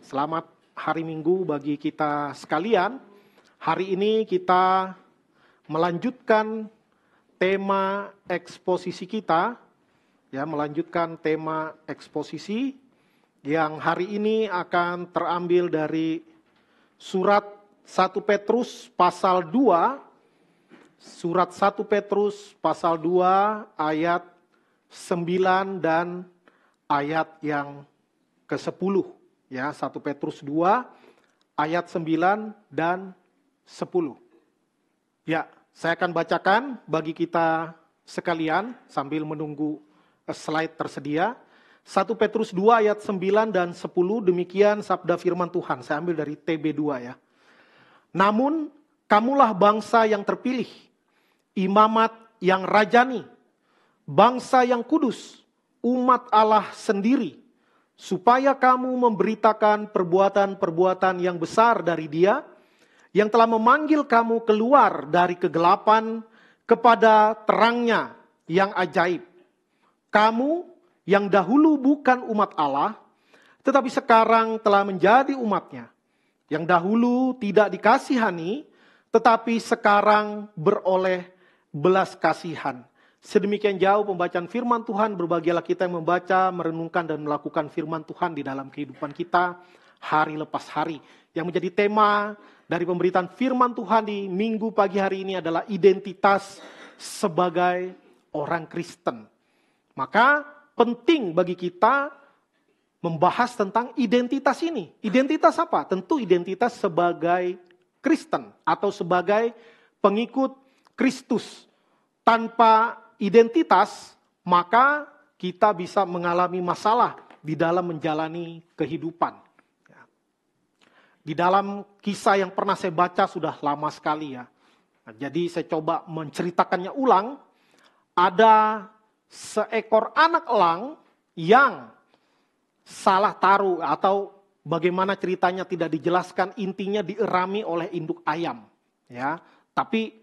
Selamat hari Minggu bagi kita sekalian. Hari ini kita melanjutkan tema eksposisi kita, melanjutkan tema eksposisi yang hari ini akan terambil dari surat 1 Petrus pasal 2, surat 1 Petrus pasal 2 ayat 9 dan ayat yang ke-10. 1 Petrus 2 ayat 9 dan 10. Saya akan bacakan bagi kita sekalian sambil menunggu slide tersedia. 1 Petrus 2 ayat 9 dan 10, demikian sabda firman Tuhan. Saya ambil dari TB2 ya. Namun kamulah bangsa yang terpilih, imamat yang rajani, bangsa yang kudus, umat Allah sendiri, supaya kamu memberitakan perbuatan-perbuatan yang besar dari Dia, yang telah memanggil kamu keluar dari kegelapan kepada terangnya yang ajaib. Kamu yang dahulu bukan umat Allah, tetapi sekarang telah menjadi umatnya. Yang dahulu tidak dikasihani, tetapi sekarang beroleh belas kasihan. Sedemikian jauh pembacaan firman Tuhan, berbahagialah kita yang membaca, merenungkan dan melakukan firman Tuhan di dalam kehidupan kita hari lepas hari. Yang menjadi tema dari pemberitaan firman Tuhan di minggu pagi hari ini adalah identitas sebagai orang Kristen. Maka penting bagi kita membahas tentang identitas ini. Identitas apa? Tentu identitas sebagai Kristen atau sebagai pengikut Kristus. Tanpa identitas, maka kita bisa mengalami masalah di dalam menjalani kehidupan. Di dalam kisah yang pernah saya baca sudah lama sekali ya. Jadi saya coba menceritakannya ulang. Ada seekor anak elang yang salah taruh atau bagaimana ceritanya tidak dijelaskan, intinya dierami oleh induk ayam. Ya, tapi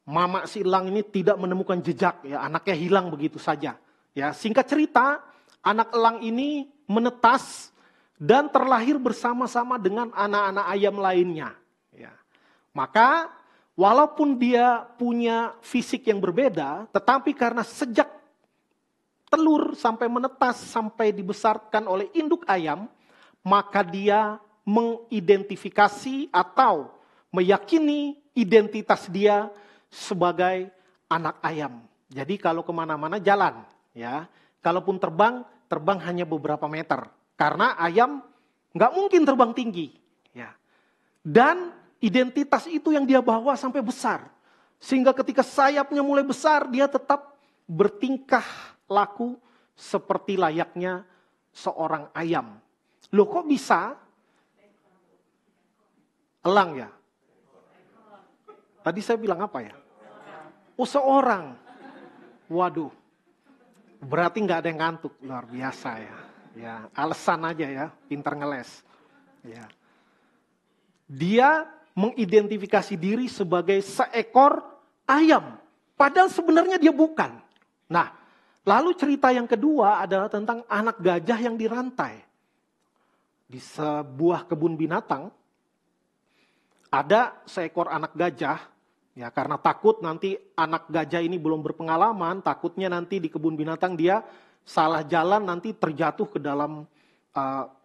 mama si elang ini tidak menemukan jejak, ya, anaknya hilang begitu saja. Ya, singkat cerita, anak elang ini menetas dan terlahir bersama-sama dengan anak-anak ayam lainnya. Ya. Maka walaupun dia punya fisik yang berbeda, tetapi karena sejak telur sampai menetas sampai dibesarkan oleh induk ayam, maka dia mengidentifikasi atau meyakini identitas dia sebagai anak ayam. Jadi kalau kemana-mana jalan, ya. Kalaupun terbang hanya beberapa meter. Karena ayam nggak mungkin terbang tinggi, ya. Dan identitas itu yang dia bawa sampai besar, sehingga ketika sayapnya mulai besar, dia tetap bertingkah laku seperti layaknya seorang ayam. Loh kok bisa? Elang ya? Tadi saya bilang apa ya? Oh seorang. Waduh. Berarti gak ada yang ngantuk. Luar biasa ya. Ya, alasan aja ya. Pintar ngeles. Ya. Dia mengidentifikasi diri sebagai seekor ayam. Padahal sebenarnya dia bukan. Nah, lalu cerita yang kedua adalah tentang anak gajah yang dirantai. Di sebuah kebun binatang, ada seekor anak gajah. Ya, karena takut nanti anak gajah ini belum berpengalaman, takutnya nanti di kebun binatang dia salah jalan, nanti terjatuh ke dalam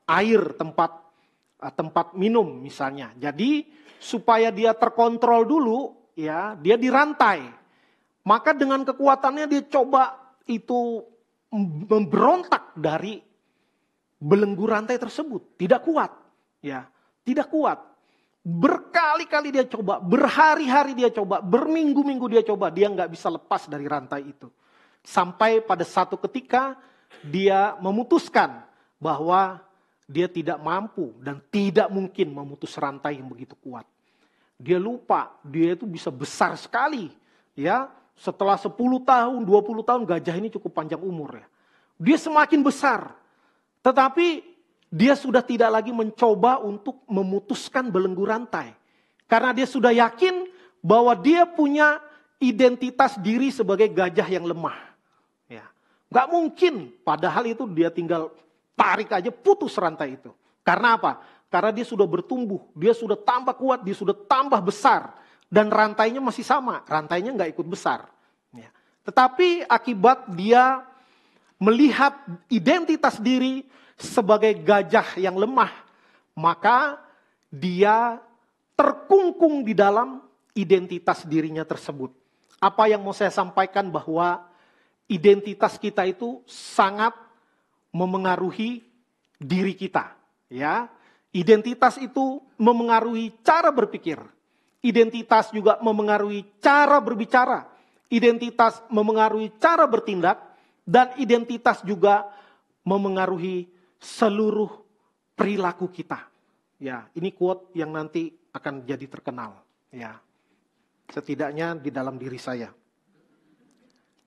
air tempat minum misalnya. Jadi supaya dia terkontrol dulu, ya dia dirantai. Maka dengan kekuatannya dia coba itu memberontak dari belenggu rantai tersebut. Tidak kuat, ya tidak kuat. Berkali-kali dia coba, berhari-hari dia coba, berminggu-minggu dia coba, dia nggak bisa lepas dari rantai itu. Sampai pada satu ketika dia memutuskan bahwa dia tidak mampu dan tidak mungkin memutus rantai yang begitu kuat. Dia lupa, dia itu bisa besar sekali. Ya, setelah 10 tahun, 20 tahun gajah ini cukup panjang umur ya. Dia semakin besar, tetapi dia sudah tidak lagi mencoba untuk memutuskan belenggu rantai. Karena dia sudah yakin bahwa dia punya identitas diri sebagai gajah yang lemah. Ya. Gak mungkin, padahal itu dia tinggal tarik aja putus rantai itu. Karena apa? Karena dia sudah bertumbuh, dia sudah tambah kuat, dia sudah tambah besar. Dan rantainya masih sama, rantainya nggak ikut besar. Ya. Tetapi akibat dia melihat identitas diri sebagai gajah yang lemah, maka dia terkungkung di dalam identitas dirinya tersebut. Apa yang mau saya sampaikan bahwa identitas kita itu sangat memengaruhi diri kita, ya. Identitas itu memengaruhi cara berpikir. Identitas juga memengaruhi cara berbicara. Identitas memengaruhi cara bertindak. Dan identitas juga memengaruhi seluruh perilaku kita. Ya, ini quote yang nanti akan jadi terkenal. Ya, setidaknya di dalam diri saya.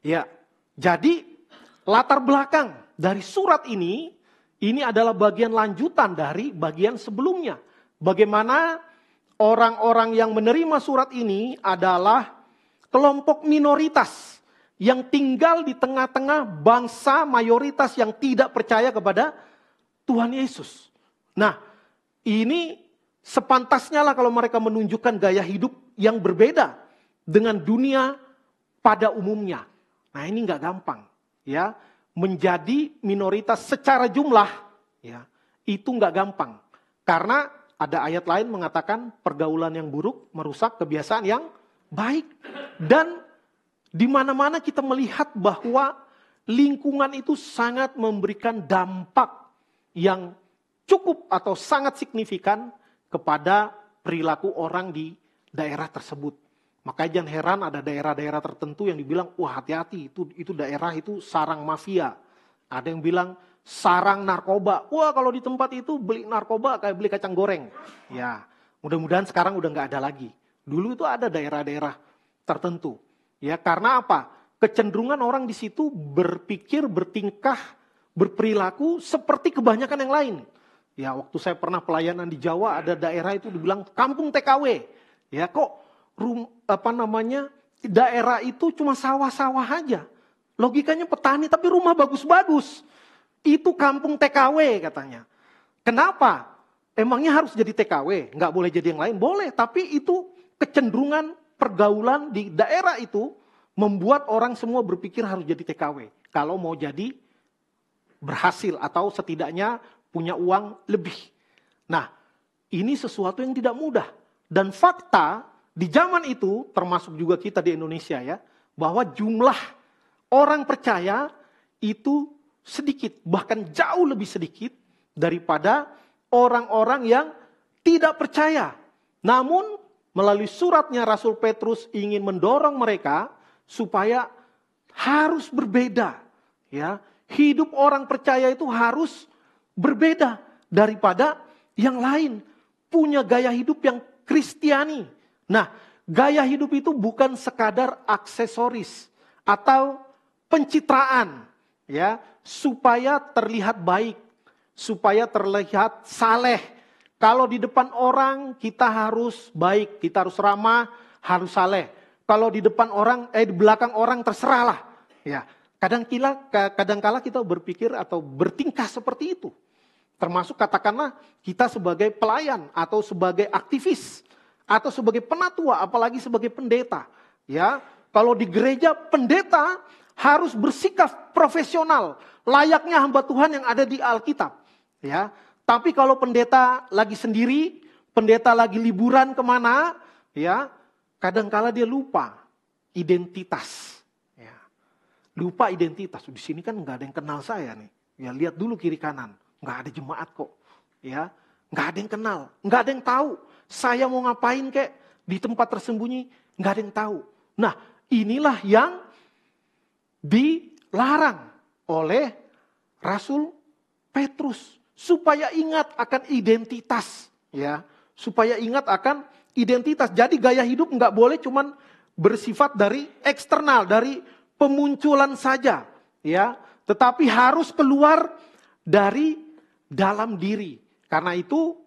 Ya, jadi latar belakang dari surat ini adalah bagian lanjutan dari bagian sebelumnya. Bagaimana orang-orang yang menerima surat ini adalah kelompok minoritas yang tinggal di tengah-tengah bangsa mayoritas yang tidak percaya kepada Tuhan Yesus. Nah, ini sepantasnya lah kalau mereka menunjukkan gaya hidup yang berbeda dengan dunia pada umumnya. Nah, ini nggak gampang, ya. Menjadi minoritas secara jumlah, ya, itu nggak gampang. Karena ada ayat lain mengatakan pergaulan yang buruk merusak kebiasaan yang baik. Dan di mana-mana kita melihat bahwa lingkungan itu sangat memberikan dampak yang cukup atau sangat signifikan kepada perilaku orang di daerah tersebut. Makanya jangan heran ada daerah-daerah tertentu yang dibilang, wah hati-hati itu daerah itu sarang mafia. Ada yang bilang sarang narkoba. Wah kalau di tempat itu beli narkoba kayak beli kacang goreng. Ya, mudah-mudahan sekarang udah nggak ada lagi. Dulu itu ada daerah-daerah tertentu. Ya, karena apa? Kecenderungan orang di situ berpikir, bertingkah, berperilaku seperti kebanyakan yang lain. Ya, waktu saya pernah pelayanan di Jawa ada daerah itu dibilang kampung TKW. Ya, kok daerah itu cuma sawah-sawah aja. Logikanya petani tapi rumah bagus-bagus. Itu kampung TKW katanya. Kenapa? Emangnya harus jadi TKW? Nggak boleh jadi yang lain? Boleh, tapi itu kecenderungan pergaulan di daerah itu membuat orang semua berpikir harus jadi TKW. Kalau mau jadi berhasil atau setidaknya punya uang lebih. Nah, ini sesuatu yang tidak mudah. Dan fakta di zaman itu, termasuk juga kita di Indonesia ya, bahwa jumlah orang percaya itu sedikit, bahkan jauh lebih sedikit daripada orang-orang yang tidak percaya. Namun melalui suratnya Rasul Petrus ingin mendorong mereka supaya harus berbeda. Ya, hidup orang percaya itu harus berbeda daripada yang lain. Punya gaya hidup yang Kristiani. Nah, gaya hidup itu bukan sekadar aksesoris atau pencitraan, ya, supaya terlihat baik, supaya terlihat saleh. Kalau di depan orang kita harus baik, kita harus ramah, harus saleh. Kalau di depan orang, di belakang orang terserahlah. Ya, kadangkala kita berpikir atau bertingkah seperti itu. Termasuk katakanlah kita sebagai pelayan atau sebagai aktivis. Atau sebagai penatua, apalagi sebagai pendeta. Ya, kalau di gereja pendeta harus bersikap profesional, layaknya hamba Tuhan yang ada di Alkitab. Ya, tapi kalau pendeta lagi sendiri, pendeta lagi liburan kemana, ya, kadangkala dia lupa identitas. Ya, lupa identitas. Di sini kan nggak ada yang kenal saya nih. Ya, lihat dulu kiri kanan, nggak ada jemaat kok. Ya, nggak ada yang kenal, nggak ada yang tahu. Saya mau ngapain kek di tempat tersembunyi, nggak ada yang tahu. Nah, inilah yang dilarang oleh Rasul Petrus supaya ingat akan identitas, ya, supaya ingat akan identitas. Jadi gaya hidup nggak boleh cuman bersifat dari eksternal, dari pemunculan saja, ya, tetapi harus keluar dari dalam diri. Karena itu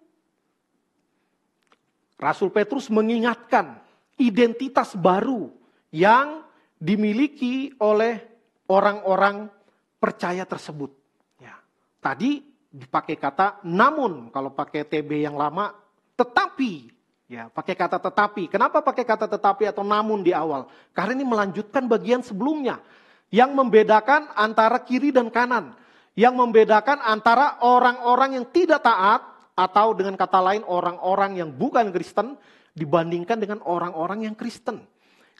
Rasul Petrus mengingatkan identitas baru yang dimiliki oleh orang-orang percaya tersebut. Ya. Tadi dipakai kata namun. Kalau pakai TB yang lama, tetapi. Ya, pakai kata tetapi. Kenapa pakai kata tetapi atau namun di awal? Karena ini melanjutkan bagian sebelumnya. Yang membedakan antara kiri dan kanan. Yang membedakan antara orang-orang yang tidak taat, atau dengan kata lain orang-orang yang bukan Kristen, dibandingkan dengan orang-orang yang Kristen.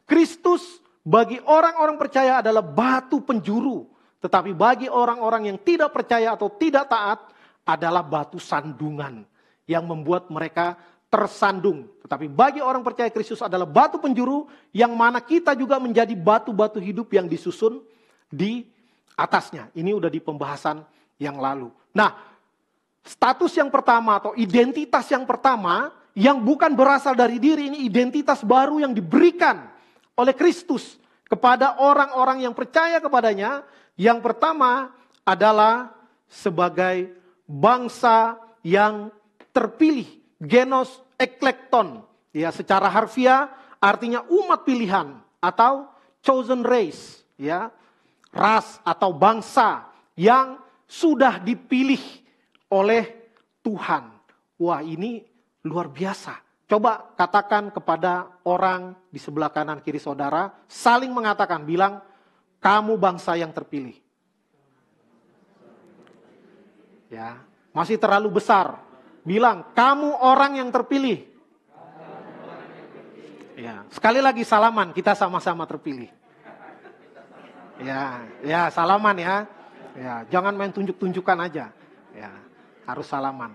Kristus bagi orang-orang percaya adalah batu penjuru. Tetapi bagi orang-orang yang tidak percaya atau tidak taat adalah batu sandungan yang membuat mereka tersandung. Tetapi bagi orang percaya Kristus adalah batu penjuru yang mana kita juga menjadi batu-batu hidup yang disusun di atasnya. Ini udah di pembahasan yang lalu. Nah, status yang pertama atau identitas yang pertama yang bukan berasal dari diri, ini identitas baru yang diberikan oleh Kristus kepada orang-orang yang percaya kepadanya. Yang pertama adalah sebagai bangsa yang terpilih, genos eklekton. Ya, secara harfiah artinya umat pilihan atau chosen race, ya. Ras atau bangsa yang sudah dipilih oleh Tuhan. Wah, ini luar biasa. Coba katakan kepada orang di sebelah kanan kiri saudara, saling mengatakan, bilang, kamu bangsa yang terpilih. Ya, masih terlalu besar. Bilang, kamu orang yang terpilih. Ya, sekali lagi salaman, kita sama-sama terpilih. Ya, salaman ya. Ya, jangan main tunjuk-tunjukkan aja. Ya, harus salaman.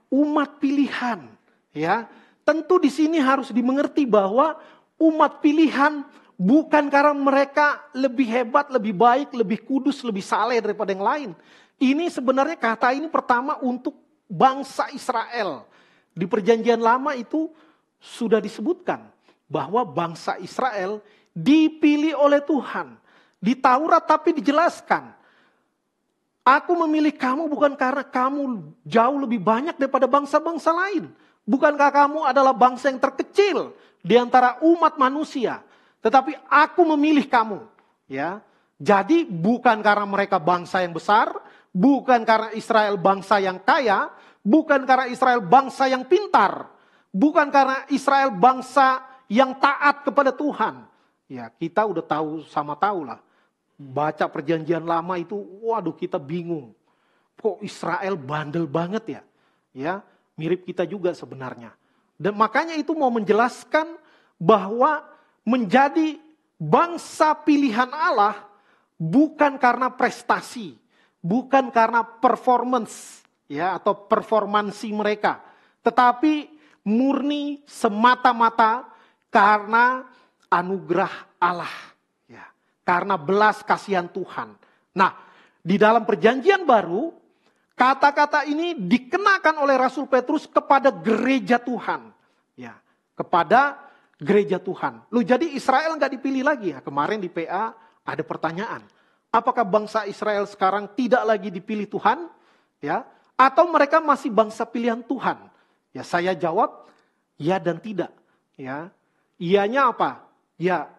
Umat pilihan, ya. Tentu di sini harus dimengerti bahwa umat pilihan bukan karena mereka lebih hebat, lebih baik, lebih kudus, lebih saleh daripada yang lain. Ini sebenarnya kata ini pertama untuk bangsa Israel. Di perjanjian lama itu sudah disebutkan bahwa bangsa Israel dipilih oleh Tuhan. Di Taurat tapi dijelaskan. Aku memilih kamu bukan karena kamu jauh lebih banyak daripada bangsa-bangsa lain. Bukankah kamu adalah bangsa yang terkecil di antara umat manusia. Tetapi aku memilih kamu. Ya, jadi bukan karena mereka bangsa yang besar, bukan karena Israel bangsa yang kaya, bukan karena Israel bangsa yang pintar, bukan karena Israel bangsa yang taat kepada Tuhan. Ya, kita udah tahu sama tahu lah. Baca perjanjian lama itu, waduh kita bingung. Kok Israel bandel banget ya? Ya, mirip kita juga sebenarnya. Dan makanya itu mau menjelaskan bahwa menjadi bangsa pilihan Allah bukan karena prestasi, bukan karena performance ya atau performansi mereka, tetapi murni semata-mata karena anugerah Allah, ya, karena belas kasihan Tuhan. Nah, di dalam perjanjian baru kata-kata ini dikenakan oleh Rasul Petrus kepada gereja Tuhan, ya, kepada gereja Tuhan. Loh, jadi Israel nggak dipilih lagi ya? Kemarin di PA ada pertanyaan. Apakah bangsa Israel sekarang tidak lagi dipilih Tuhan? Ya, atau mereka masih bangsa pilihan Tuhan? Ya, saya jawab ya dan tidak. Ya, iyanya apa? Ya,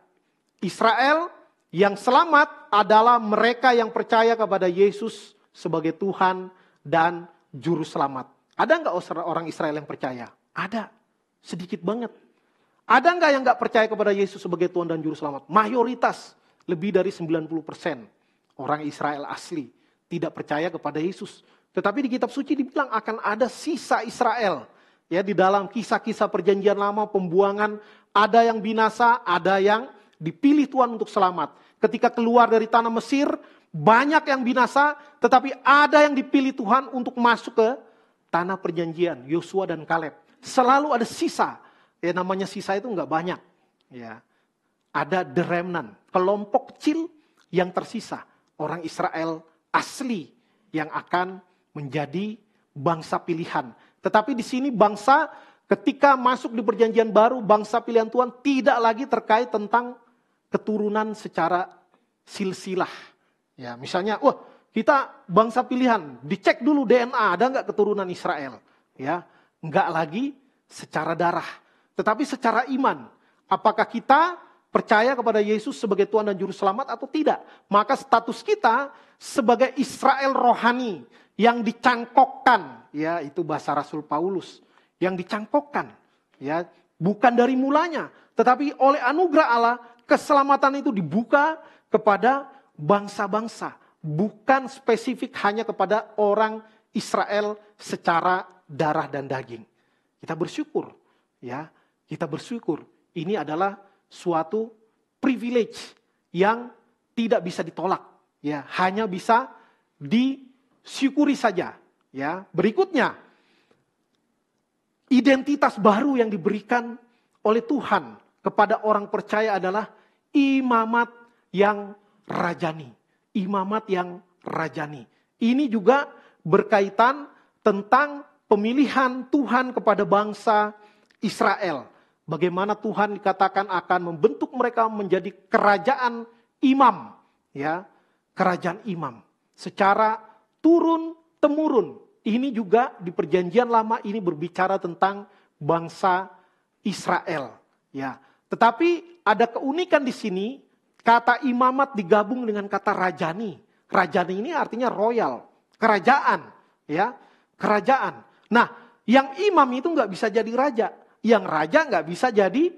Israel yang selamat adalah mereka yang percaya kepada Yesus sebagai Tuhan dan Juru Selamat. Ada nggak orang Israel yang percaya? Ada, sedikit banget. Ada nggak yang nggak percaya kepada Yesus sebagai Tuhan dan Juru Selamat? Mayoritas, lebih dari 90% orang Israel asli tidak percaya kepada Yesus. Tetapi di kitab suci dibilang akan ada sisa Israel. Ya, di dalam kisah-kisah perjanjian lama, pembuangan, ada yang binasa, ada yang dipilih Tuhan untuk selamat. Ketika keluar dari tanah Mesir, banyak yang binasa, tetapi ada yang dipilih Tuhan untuk masuk ke tanah perjanjian, Yosua dan Kaleb. Selalu ada sisa. Ya, namanya sisa itu nggak banyak. Ya, ada the remnant, kelompok kecil yang tersisa. Orang Israel asli yang akan menjadi bangsa pilihan. Tetapi di sini bangsa ketika masuk di perjanjian baru, bangsa pilihan Tuhan tidak lagi terkait tentang keturunan secara silsilah. Ya, misalnya, wah kita bangsa pilihan, dicek dulu DNA, ada nggak keturunan Israel? Ya, nggak lagi secara darah. Tetapi secara iman, apakah kita percaya kepada Yesus sebagai Tuhan dan Juru Selamat atau tidak. Maka status kita sebagai Israel rohani yang dicangkokkan, ya itu bahasa Rasul Paulus, yang dicangkokkan, ya bukan dari mulanya, tetapi oleh anugerah Allah keselamatan itu dibuka kepada bangsa-bangsa, bukan spesifik hanya kepada orang Israel secara darah dan daging. Kita bersyukur, ya kita bersyukur. Ini adalah suatu privilege yang tidak bisa ditolak, ya hanya bisa disyukuri saja. Ya, berikutnya identitas baru yang diberikan oleh Tuhan kepada orang percaya adalah imamat yang rajani. Imamat yang rajani. Ini juga berkaitan tentang pemilihan Tuhan kepada bangsa Israel. Bagaimana Tuhan dikatakan akan membentuk mereka menjadi kerajaan imam, ya, kerajaan imam secara turun-temurun. Ini juga di Perjanjian Lama ini berbicara tentang bangsa Israel, ya. Tetapi ada keunikan di sini, kata imamat digabung dengan kata rajani. Rajani ini artinya royal, kerajaan, ya, kerajaan. Nah, yang imam itu nggak bisa jadi raja. Yang raja nggak bisa jadi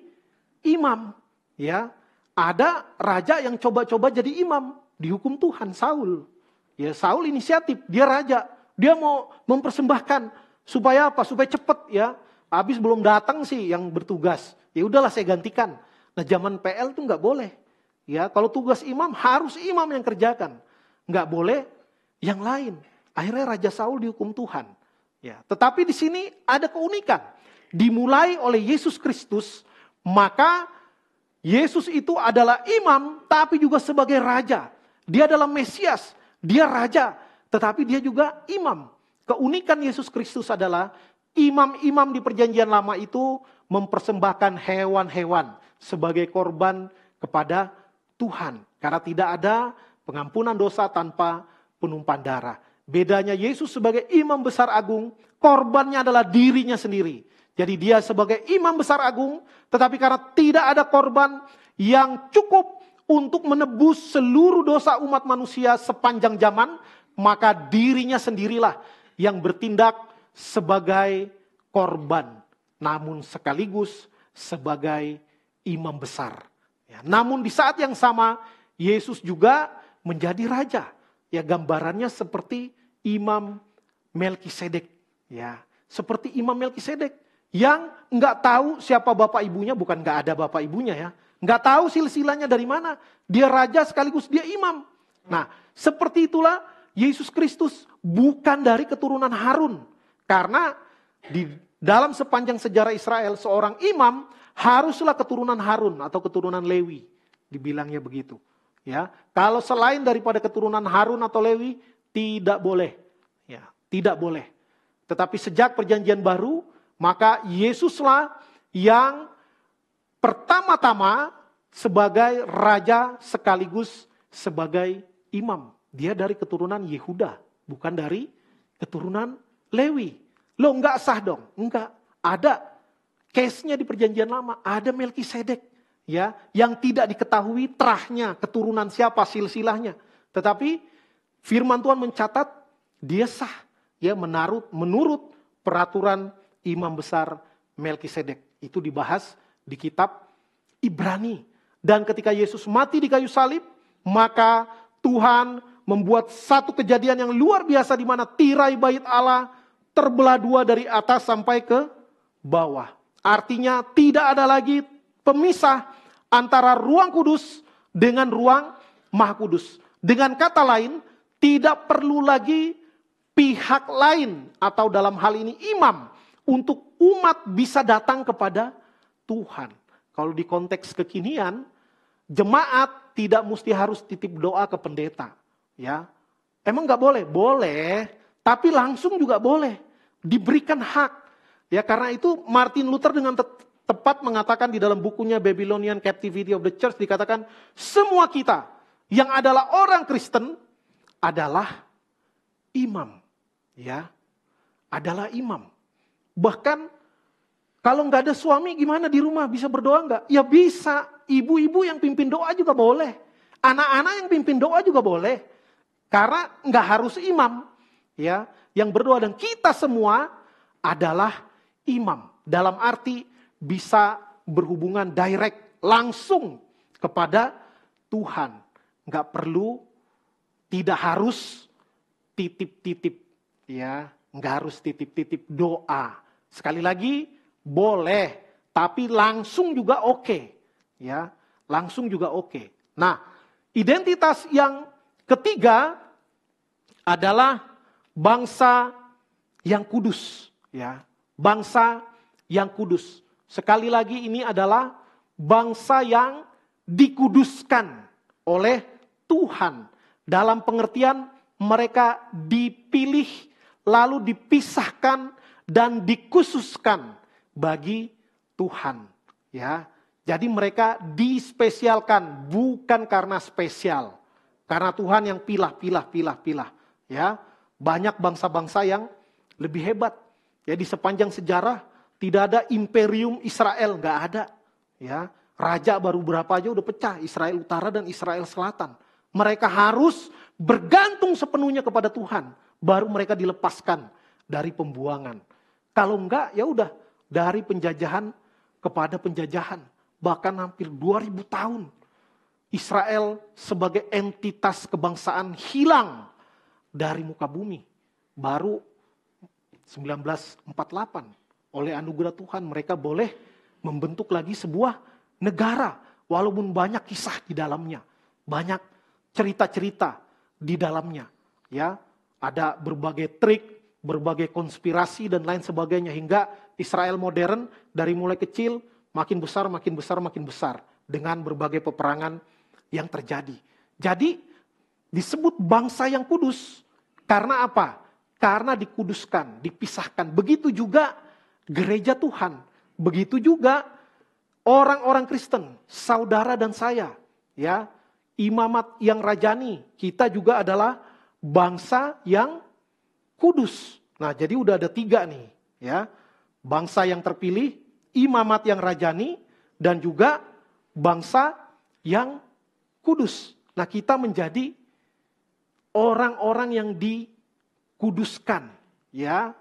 imam, ya. Ada raja yang coba-coba jadi imam, dihukum Tuhan, Saul. Ya, Saul inisiatif, dia raja, dia mau mempersembahkan supaya apa? Supaya cepet, ya. Habis belum datang sih yang bertugas. Ya udahlah saya gantikan. Nah, zaman PL itu nggak boleh. Ya, kalau tugas imam harus imam yang kerjakan, nggak boleh yang lain. Akhirnya Raja Saul dihukum Tuhan. Ya, tetapi di sini ada keunikan. Dimulai oleh Yesus Kristus, maka Yesus itu adalah imam, tapi juga sebagai raja. Dia adalah Mesias, dia raja, tetapi dia juga imam. Keunikan Yesus Kristus adalah imam-imam di Perjanjian Lama itu mempersembahkan hewan-hewan sebagai korban kepada Tuhan. Karena tidak ada pengampunan dosa tanpa penumpahan darah. Bedanya Yesus sebagai imam besar agung, korbannya adalah dirinya sendiri. Jadi dia sebagai imam besar agung, tetapi karena tidak ada korban yang cukup untuk menebus seluruh dosa umat manusia sepanjang zaman, maka dirinya sendirilah yang bertindak sebagai korban, namun sekaligus sebagai imam besar. Ya, namun di saat yang sama, Yesus juga menjadi raja. Ya, gambarannya seperti Imam Melkisedek. Ya, seperti Imam Melkisedek yang nggak tahu siapa bapak ibunya, bukan nggak ada bapak ibunya ya, nggak tahu silsilahnya dari mana. Dia raja sekaligus dia imam. Nah, seperti itulah Yesus Kristus bukan dari keturunan Harun, karena di dalam sepanjang sejarah Israel seorang imam haruslah keturunan Harun atau keturunan Lewi, dibilangnya begitu. Ya, kalau selain daripada keturunan Harun atau Lewi tidak boleh, ya tidak boleh. Tetapi sejak Perjanjian Baru, maka Yesuslah yang pertama-tama sebagai raja sekaligus sebagai imam. Dia dari keturunan Yehuda, bukan dari keturunan Lewi. Loh, enggak sah dong? Enggak. Ada case-nya di Perjanjian Lama, ada Melkisedek, ya, yang tidak diketahui terahnya, keturunan siapa, silsilahnya. Tetapi firman Tuhan mencatat dia sah, ya, menurut peraturan imam besar Melkisedek. Itu dibahas di kitab Ibrani. Dan ketika Yesus mati di kayu salib, maka Tuhan membuat satu kejadian yang luar biasa di mana tirai bait Allah terbelah dua dari atas sampai ke bawah. Artinya tidak ada lagi pemisah antara ruang kudus dengan ruang maha kudus. Dengan kata lain, tidak perlu lagi pihak lain atau dalam hal ini imam untuk umat bisa datang kepada Tuhan. Kalau di konteks kekinian, jemaat tidak mesti harus titip doa ke pendeta. Ya, emang nggak boleh? Boleh, tapi langsung juga boleh. Diberikan hak. Ya, karena itu Martin Luther dengan tepat mengatakan di dalam bukunya Babylonian Captivity of the Church, dikatakan semua kita yang adalah orang Kristen adalah imam. Ya, adalah imam. Bahkan Kalau nggak ada suami gimana di rumah? Bisa berdoa nggak? Ya bisa. Ibu-ibu yang pimpin doa juga boleh. Anak-anak yang pimpin doa juga boleh. Karena nggak harus imam. Ya, yang berdoa, dan kita semua adalah imam. Dalam arti bisa berhubungan direct, langsung kepada Tuhan. Nggak perlu, tidak harus titip-titip. Ya, nggak harus titip-titip doa. Sekali lagi, boleh, tapi langsung juga oke. Ya, langsung juga oke. Nah, identitas yang ketiga adalah bangsa yang kudus. Ya, bangsa yang kudus. Sekali lagi, ini adalah bangsa yang dikuduskan oleh Tuhan. Dalam pengertian mereka dipilih, lalu dipisahkan dan dikhususkan bagi Tuhan. Ya, jadi mereka dispesialkan, bukan karena spesial. Karena Tuhan yang pilah. Ya, banyak bangsa-bangsa yang lebih hebat. Ya, di sepanjang sejarah tidak ada imperium Israel, nggak ada. Ya, raja baru berapa aja udah pecah, Israel Utara dan Israel Selatan. Mereka harus bergantung sepenuhnya kepada Tuhan, baru mereka dilepaskan dari pembuangan. Kalau enggak, ya udah dari penjajahan kepada penjajahan, bahkan hampir 2000 tahun. Israel sebagai entitas kebangsaan hilang dari muka bumi. Baru 1948 oleh anugerah Tuhan mereka boleh membentuk lagi sebuah negara. Walaupun banyak kisah di dalamnya, banyak cerita-cerita di dalamnya. Ya, ada berbagai trik, berbagai konspirasi dan lain sebagainya, hingga Israel modern dari mulai kecil makin besar dengan berbagai peperangan yang terjadi. Jadi disebut bangsa yang kudus karena apa? Karena dikuduskan, dipisahkan. Begitu juga gereja Tuhan, begitu juga orang-orang Kristen, saudara dan saya, ya, imamat yang rajani, kita juga adalah bangsa yang kudus. Nah, jadi udah ada 3 nih, ya. Bangsa yang terpilih, imamat yang rajani, dan juga bangsa yang kudus. Nah, kita menjadi orang-orang yang dikuduskan, ya.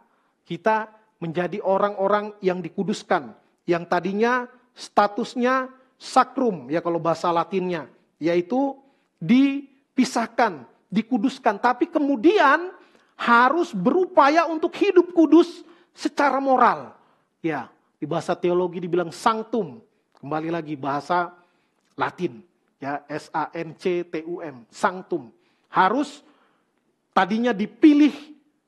Kita menjadi orang-orang yang dikuduskan, yang tadinya statusnya sakrum, ya kalau bahasa Latinnya, yaitu dipisahkan, dikuduskan, tapi kemudian harus berupaya untuk hidup kudus secara moral. Ya, di bahasa teologi dibilang sanctum. Kembali lagi bahasa Latin, ya, sanctum, sanctum. Harus tadinya dipilih,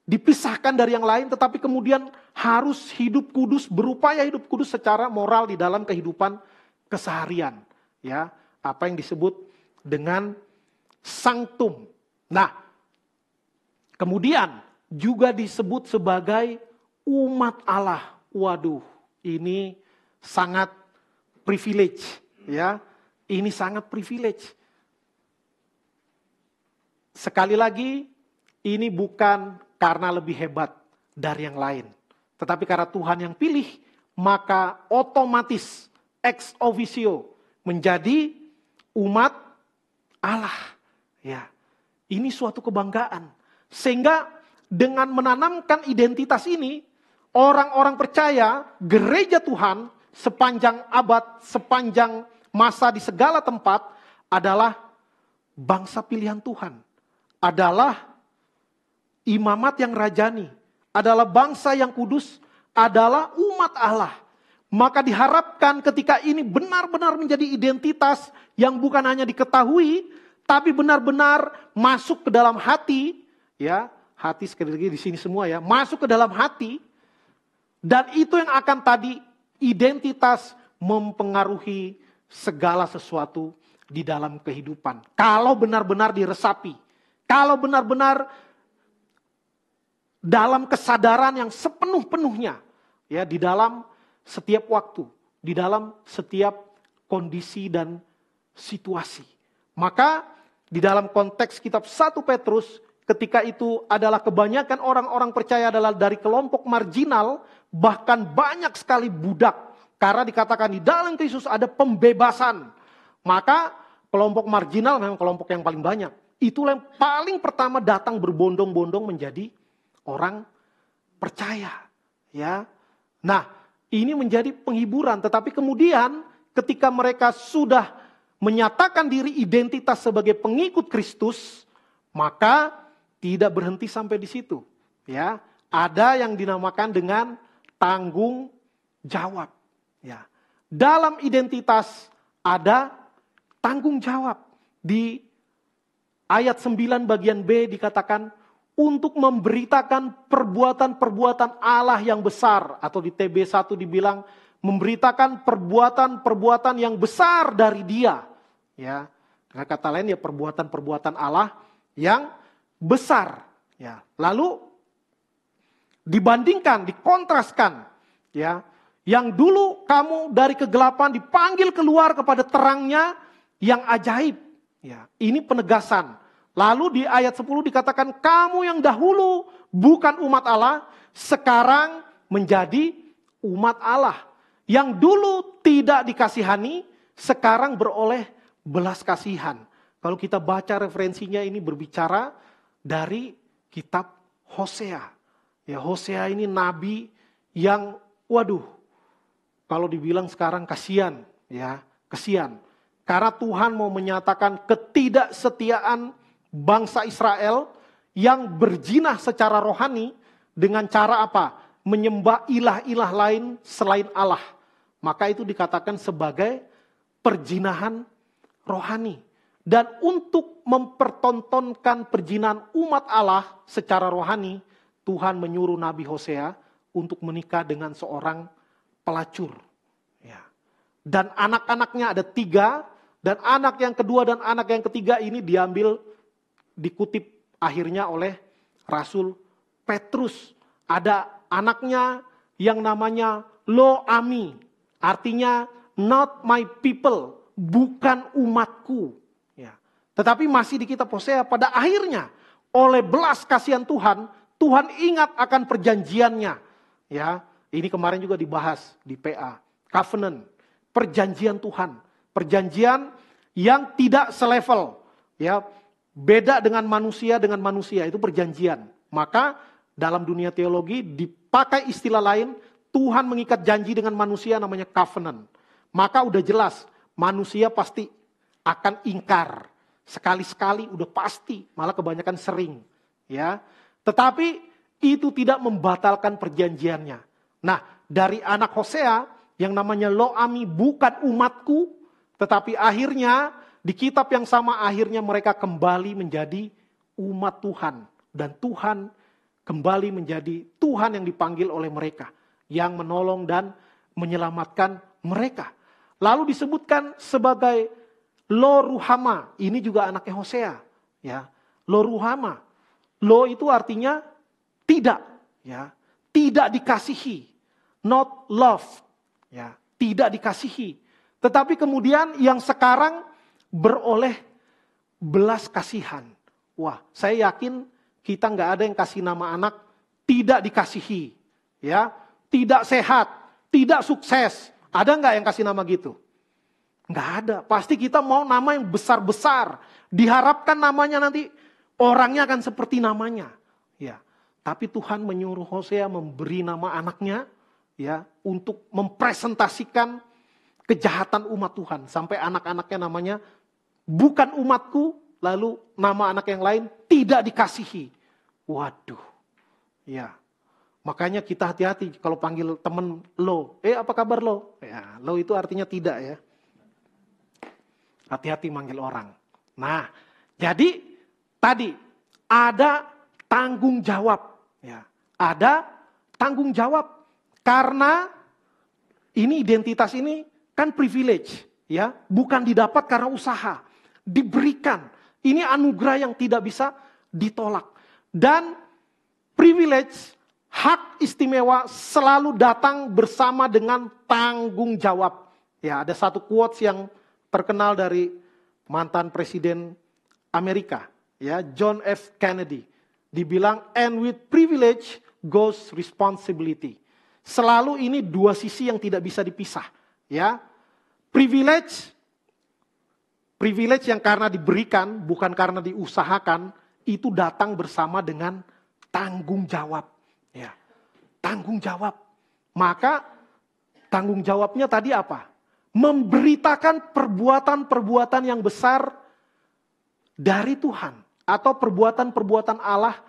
dipisahkan dari yang lain, tetapi kemudian harus hidup kudus, berupaya hidup kudus secara moral di dalam kehidupan keseharian. Ya, apa yang disebut dengan sanctum. Nah, kemudian juga disebut sebagai umat Allah. Waduh, ini sangat privilege, ya. Ini sangat privilege. Sekali lagi, ini bukan karena lebih hebat dari yang lain, tetapi karena Tuhan yang pilih, maka otomatis ex officio menjadi umat Allah. Ya, ini suatu kebanggaan. Sehingga dengan menanamkan identitas ini, orang-orang percaya gereja Tuhan sepanjang abad, sepanjang masa di segala tempat adalah bangsa pilihan Tuhan. Adalah imamat yang rajani, adalah bangsa yang kudus, adalah umat Allah. Maka diharapkan ketika ini benar-benar menjadi identitas yang bukan hanya diketahui, tapi benar-benar masuk ke dalam hati, ya, hati sekali lagi di sini semua ya, masuk ke dalam hati, dan itu yang akan tadi identitas mempengaruhi segala sesuatu di dalam kehidupan. Kalau benar-benar diresapi, kalau benar-benar dalam kesadaran yang sepenuh-penuhnya, ya, di dalam setiap waktu, di dalam setiap kondisi dan situasi. Maka di dalam konteks kitab 1 Petrus, ketika itu adalah kebanyakan orang-orang percaya adalah dari kelompok marginal, bahkan banyak sekali budak. Karena dikatakan di dalam Kristus ada pembebasan. Maka kelompok marginal memang kelompok yang paling banyak. Itulah yang paling pertama datang berbondong-bondong menjadi orang percaya. Ya. Nah, ini menjadi penghiburan. Tetapi kemudian ketika mereka sudah menyatakan diri identitas sebagai pengikut Kristus, maka tidak berhenti sampai di situ. Ya, ada yang dinamakan dengan tanggung jawab. Ya, dalam identitas ada tanggung jawab. Di ayat 9 bagian B dikatakan untuk memberitakan perbuatan-perbuatan Allah yang besar, atau di TB1 dibilang memberitakan perbuatan-perbuatan yang besar dari Dia. Ya, dengan kata lain ya perbuatan-perbuatan Allah yang besar. Ya, lalu dibandingkan, dikontraskan, ya, yang dulu kamu dari kegelapan dipanggil keluar kepada terangnya yang ajaib. Ya, ini penegasan. Lalu di ayat 10 dikatakan kamu yang dahulu bukan umat Allah, sekarang menjadi umat Allah. Yang dulu tidak dikasihani, sekarang beroleh belas kasihan. Kalau kita baca referensinya ini berbicara dari kitab Hosea. Ya, Hosea ini nabi yang kalau dibilang sekarang kasihan, ya, kasihan. Karena Tuhan mau menyatakan ketidaksetiaan bangsa Israel yang berjinah secara rohani dengan cara apa? Menyembah ilah-ilah lain selain Allah. Maka itu dikatakan sebagai perjinahan rohani. Dan untuk mempertontonkan perjinahan umat Allah secara rohani, Tuhan menyuruh Nabi Hosea untuk menikah dengan seorang pelacur. Ya. Dan anak-anaknya ada 3, dan anak yang kedua dan anak yang ketiga ini dikutip akhirnya oleh Rasul Petrus. Ada anaknya yang namanya Lo-Ami, artinya not my people, bukan umatku. Ya. Tetapi masih di kitab Hosea, pada akhirnya oleh belas kasihan Tuhan, Tuhan ingat akan perjanjiannya. Ya, ini kemarin juga dibahas di PA, covenant, perjanjian Tuhan, perjanjian yang tidak selevel, ya, beda dengan manusia itu perjanjian. Maka dalam dunia teologi dipakai istilah lain, Tuhan mengikat janji dengan manusia namanya covenant. Maka udah jelas manusia pasti akan ingkar. Sekali-sekali udah pasti, malah kebanyakan sering. Ya, tetapi itu tidak membatalkan perjanjiannya. Nah, dari anak Hosea yang namanya Lo-Ami bukan umatku, tetapi akhirnya di kitab yang sama akhirnya mereka kembali menjadi umat Tuhan. Dan Tuhan kembali menjadi Tuhan yang dipanggil oleh mereka, yang menolong dan menyelamatkan mereka. Lalu disebutkan sebagai Lo-Ruhama, ini juga anaknya Hosea. Ya, Lo-Ruhama. Lo itu artinya tidak, ya, tidak dikasihi, not love, ya, tidak dikasihi. Tetapi kemudian yang sekarang beroleh belas kasihan. Wah, saya yakin kita nggak ada yang kasih nama anak tidak dikasihi, ya, tidak sehat, tidak sukses. Ada nggak yang kasih nama gitu? Nggak ada. Pasti kita mau nama yang besar-besar. Diharapkan namanya nanti orangnya akan seperti namanya. Ya. Tapi Tuhan menyuruh Hosea memberi nama anaknya, ya, untuk mempresentasikan kejahatan umat Tuhan. Sampai anak-anaknya namanya bukan umatku, lalu nama anak yang lain tidak dikasihi. Waduh. Ya. Makanya kita hati-hati kalau panggil temen Lo. Apa kabar Lo? Ya, Lo itu artinya tidak, ya. Hati-hati manggil orang. Nah, jadi tadi ada tanggung jawab. Ya, ada tanggung jawab. Karena ini identitas ini kan privilege. Ya, bukan didapat karena usaha. Diberikan. Ini anugerah yang tidak bisa ditolak. Dan privilege, hak istimewa selalu datang bersama dengan tanggung jawab. Ya, ada satu quotes yang terkenal dari mantan presiden Amerika, ya, John F. Kennedy. Dibilang, and with privilege goes responsibility. Selalu ini dua sisi yang tidak bisa dipisah. Ya, privilege yang karena diberikan, bukan karena diusahakan, itu datang bersama dengan tanggung jawab. Ya, tanggung jawab. Maka tanggung jawabnya tadi apa? Memberitakan perbuatan-perbuatan yang besar dari Tuhan. Atau perbuatan-perbuatan Allah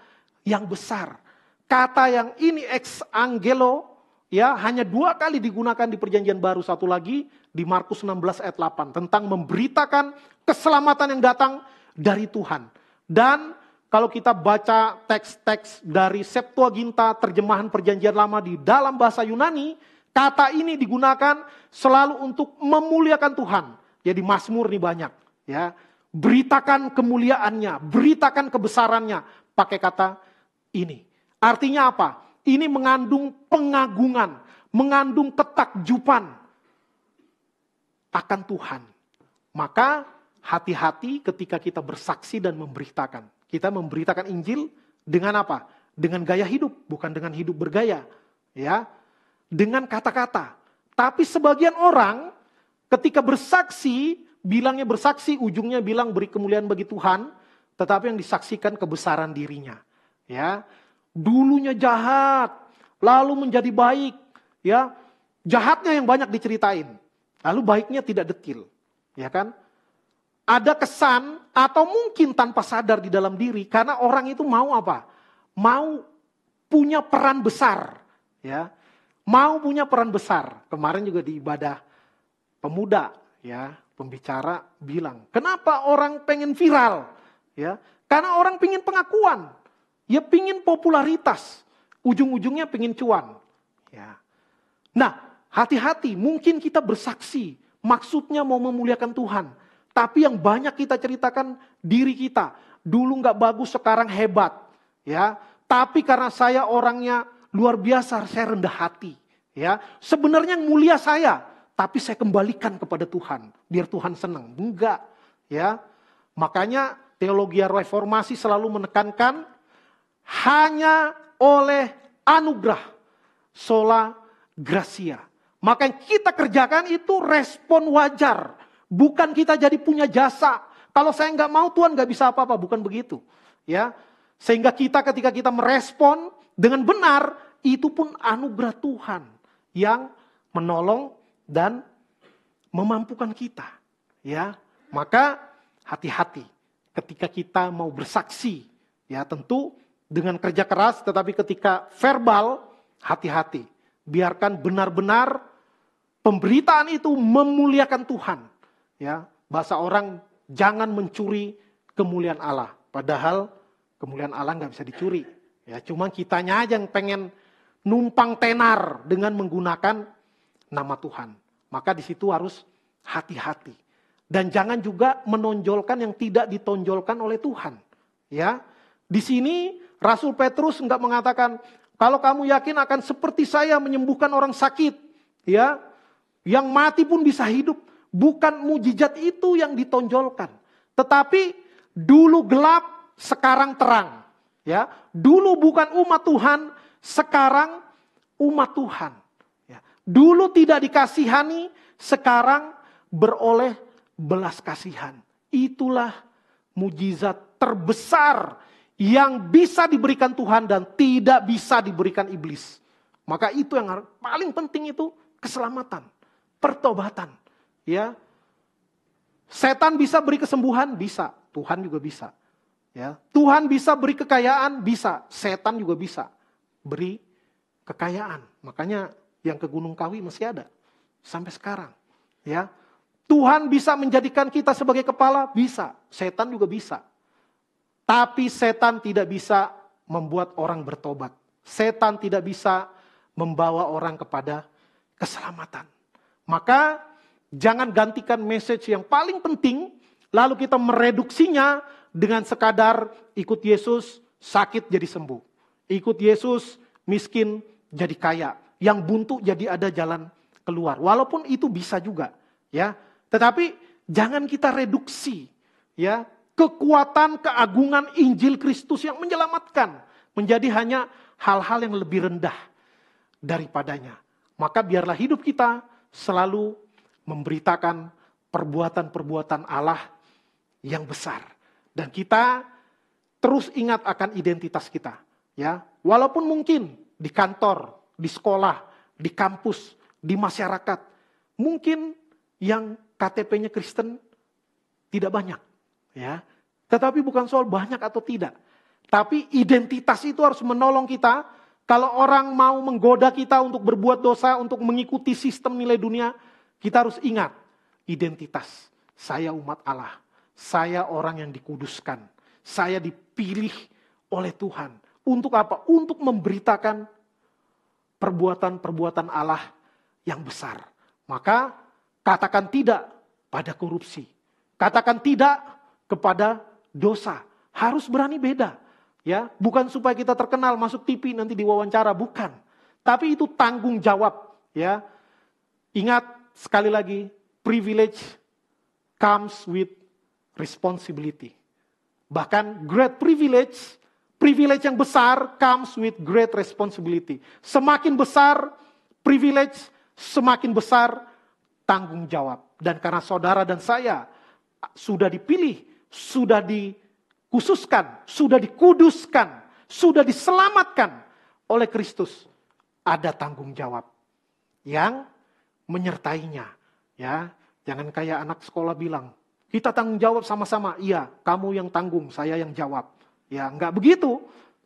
yang besar. Kata yang ini ex angelo, ya, hanya 2 kali digunakan di Perjanjian Baru, satu lagi di Markus 16 ayat 8 tentang memberitakan keselamatan yang datang dari Tuhan. Dan kalau kita baca teks-teks dari Septuaginta, terjemahan Perjanjian Lama di dalam bahasa Yunani, kata ini digunakan selalu untuk memuliakan Tuhan. Jadi Mazmur nih banyak, ya. Beritakan kemuliaannya, beritakan kebesarannya, pakai kata ini. Artinya apa? Ini mengandung pengagungan, mengandung ketakjuban akan Tuhan. Maka hati-hati ketika kita bersaksi dan memberitakan. Kita memberitakan Injil dengan apa? Dengan gaya hidup, bukan dengan hidup bergaya. Ya, dengan kata-kata. Tapi sebagian orang ketika bersaksi, bilangnya bersaksi, ujungnya bilang beri kemuliaan bagi Tuhan, tetapi yang disaksikan kebesaran dirinya. Ya, dulunya jahat, lalu menjadi baik, ya. Jahatnya yang banyak diceritain, lalu baiknya tidak detil, ya kan? Ada kesan atau mungkin tanpa sadar di dalam diri, karena orang itu mau apa? Mau punya peran besar, ya. Mau punya peran besar. Kemarin juga di ibadah pemuda, ya, pembicara bilang, kenapa orang pengen viral? Ya, karena orang pengen pengakuan. Ya pingin popularitas, ujung-ujungnya pingin cuan. Ya. Nah, hati-hati, mungkin kita bersaksi, maksudnya mau memuliakan Tuhan. Tapi yang banyak kita ceritakan diri kita. Dulu gak bagus, sekarang hebat. Ya, tapi karena saya orangnya luar biasa, saya rendah hati. Ya, sebenarnya yang mulia saya, tapi saya kembalikan kepada Tuhan, biar Tuhan senang. Enggak. Ya, makanya teologi reformasi selalu menekankan hanya oleh anugerah, sola gratia. Maka yang kita kerjakan itu respon wajar. Bukan kita jadi punya jasa. Kalau saya nggak mau, Tuhan nggak bisa apa-apa. Bukan begitu. Ya, sehingga kita ketika kita merespon dengan benar, itu pun anugerah Tuhan yang menolong dan memampukan kita. Ya, maka hati-hati ketika kita mau bersaksi. Ya, tentu dengan kerja keras, tetapi ketika verbal, hati-hati. Biarkan benar-benar pemberitaan itu memuliakan Tuhan. Ya, bahasa orang jangan mencuri kemuliaan Allah. Padahal kemuliaan Allah nggak bisa dicuri. Ya, cuma kitanya aja yang pengen numpang tenar dengan menggunakan nama Tuhan. Maka di situ harus hati-hati. Dan jangan juga menonjolkan yang tidak ditonjolkan oleh Tuhan. Ya, di sini Rasul Petrus enggak mengatakan, kalau kamu yakin akan seperti saya menyembuhkan orang sakit, ya, yang mati pun bisa hidup. Bukan mujizat itu yang ditonjolkan. Tetapi dulu gelap, sekarang terang. Ya, dulu bukan umat Tuhan, sekarang umat Tuhan. Ya, dulu tidak dikasihani, sekarang beroleh belas kasihan. Itulah mujizat terbesar yang bisa diberikan Tuhan dan tidak bisa diberikan iblis. Maka itu yang paling penting itu keselamatan, pertobatan. Ya, setan bisa beri kesembuhan, bisa. Tuhan juga bisa. Ya, Tuhan bisa beri kekayaan, bisa. Setan juga bisa beri kekayaan. Makanya yang ke Gunung Kawi masih ada sampai sekarang. Ya, Tuhan bisa menjadikan kita sebagai kepala, bisa. Setan juga bisa. Tapi setan tidak bisa membuat orang bertobat. Setan tidak bisa membawa orang kepada keselamatan. Maka jangan gantikan message yang paling penting, lalu kita mereduksinya dengan sekadar ikut Yesus, sakit jadi sembuh. Ikut Yesus, miskin jadi kaya. Yang buntu jadi ada jalan keluar. Walaupun itu bisa juga. Ya, tetapi jangan kita reduksi. Ya, kekuatan, keagungan Injil Kristus yang menyelamatkan menjadi hanya hal-hal yang lebih rendah. daripadanya. Maka biarlah hidup kita selalu memberitakan perbuatan-perbuatan Allah yang besar. Dan kita terus ingat akan identitas kita. Ya, walaupun mungkin di kantor, di sekolah, di kampus, di masyarakat, mungkin yang KTP-nya Kristen tidak banyak. Ya, tetapi bukan soal banyak atau tidak. Tapi identitas itu harus menolong kita. Kalau orang mau menggoda kita untuk berbuat dosa, untuk mengikuti sistem nilai dunia, kita harus ingat identitas. Saya umat Allah. Saya orang yang dikuduskan. Saya dipilih oleh Tuhan. Untuk apa? Untuk memberitakan perbuatan-perbuatan Allah yang besar. Maka katakan tidak pada korupsi. Katakan tidak kepada dosa. Harus berani beda. Ya, bukan supaya kita terkenal masuk TV nanti diwawancara, bukan. Tapi itu tanggung jawab, ya. Ingat sekali lagi, privilege comes with responsibility. Bahkan great privilege, privilege yang besar comes with great responsibility. Semakin besar privilege, semakin besar tanggung jawab. Dan karena saudara dan saya sudah dipilih, sudah dikhususkan, sudah dikuduskan, sudah diselamatkan oleh Kristus, ada tanggung jawab yang menyertainya. Ya, jangan kayak anak sekolah bilang, kita tanggung jawab sama-sama. Iya, kamu yang tanggung, saya yang jawab. Ya, enggak begitu.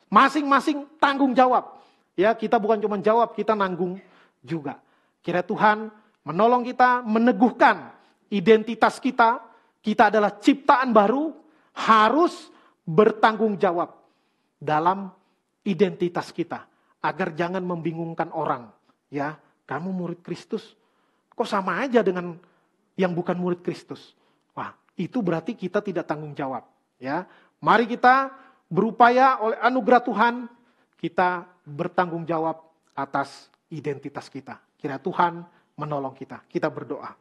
Masing-masing tanggung jawab. Ya, kita bukan cuma jawab, kita nanggung juga. Kira Tuhan menolong kita, meneguhkan identitas kita. Kita adalah ciptaan baru, harus bertanggung jawab dalam identitas kita. Agar jangan membingungkan orang. Ya, kamu murid Kristus, kok sama aja dengan yang bukan murid Kristus? Wah, itu berarti kita tidak tanggung jawab. Ya, mari kita berupaya oleh anugerah Tuhan, kita bertanggung jawab atas identitas kita. Kira Tuhan menolong kita. Kita berdoa.